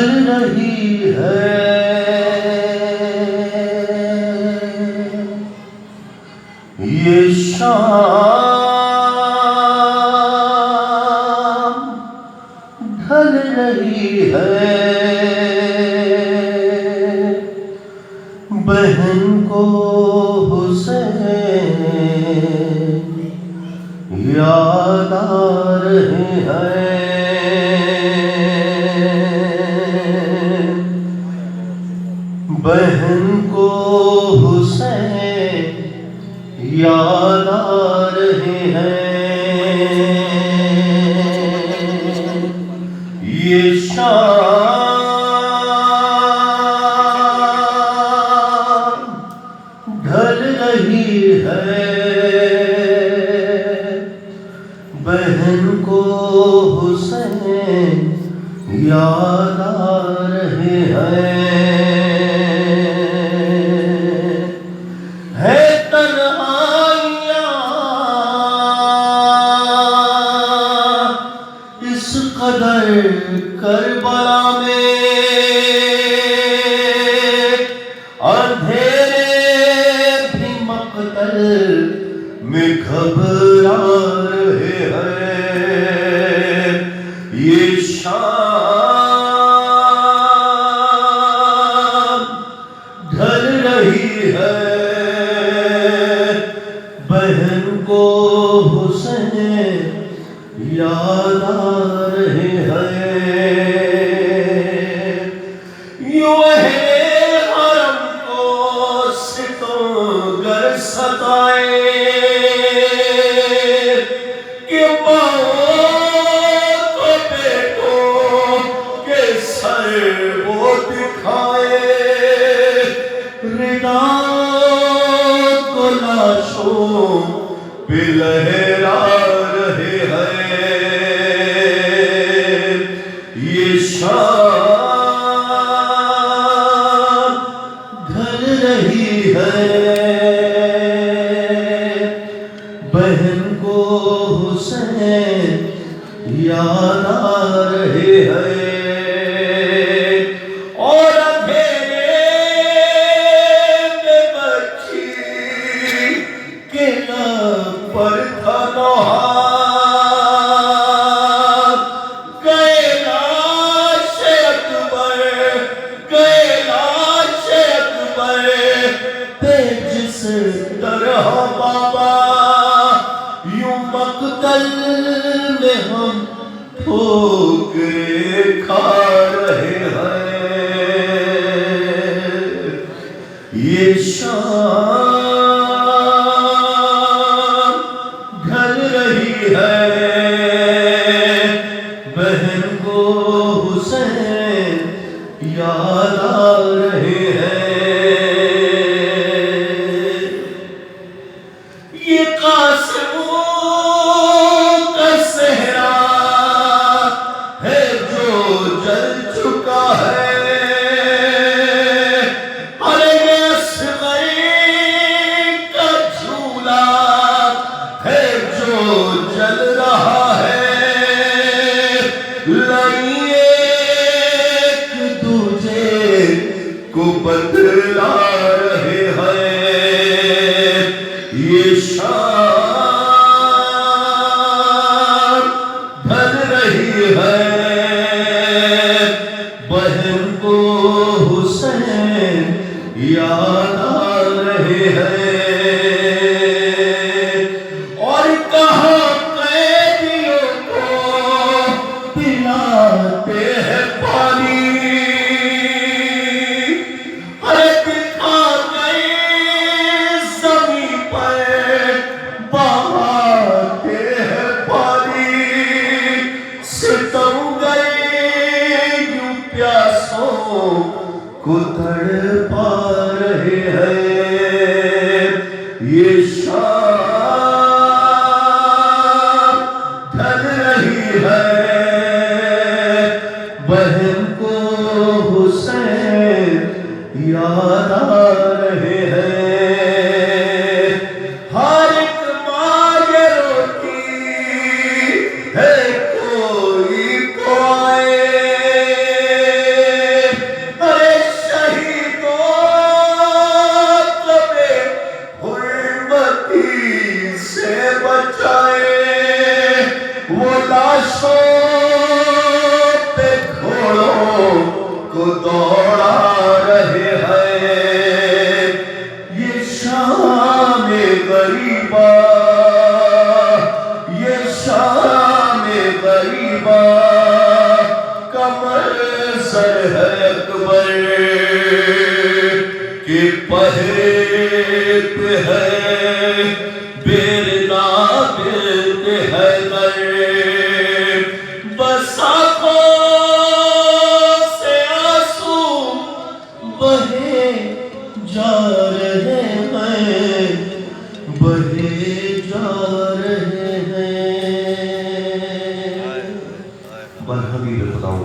ڈھل رہی ہے یہ شام، ڈھل رہی ہے بہن کو حسین یاد آ رہے ہیں، بہن کو حسین یاد آ رہے ہیں، یہ شام ڈھل رہی ہے بہن کو حسین یاد آ رہے ہیں، قدر کربلا میں اندھیرے بھی مقتل میں گھبرا رہے ہیں، یہ شام ڈھل رہی ہے بہن کو حسین یاد آ رہے ہیں، یوں اہل حرم کو ستمگر ستائے کہ باؤں کو بیٹوں کے سر وہ دکھائے، ردا کو لاشوں پہ لہرا رہے ہیں، یہ شام ڈھل رہی ہے بہن کو حسین یاد آ رہے ہیں، اور اندھیرے میں بچی کے لب پر تھا نوحات، گئے لاش اکبر تھے جس طرح بابا، یوں مقتل میں ہم ٹھوکریں کھا رہے ہیں، یہ شام ڈھل رہی ہے بہن کو حسین یاد آ رہے ہیں، یہ قاسموں کا صحرا ہے جو جل چکا ہے، ارے اصغر کا جھولا ہے جو جل رہا ہے، لائیے ایک دوجے کو بدلا رہے ہیں، یہ شام ڈھل رہی ہے بہن کو حسین یاد آ رہے ہیں، اور کہاں قیدیوں کو پلاتے ہیں پانی، ارے دکھا گئے زمین پر بہاتے ہیں پانی، ستم گئے یوں پیاسوں کو تڑپا رہے ہیں، یہ شام ڈھل رہی ہے بہن کو حسین یاد آ رہے ہیں، ہر ایک ماں یہ روتی ہے کوئی تو آئے، بہے جا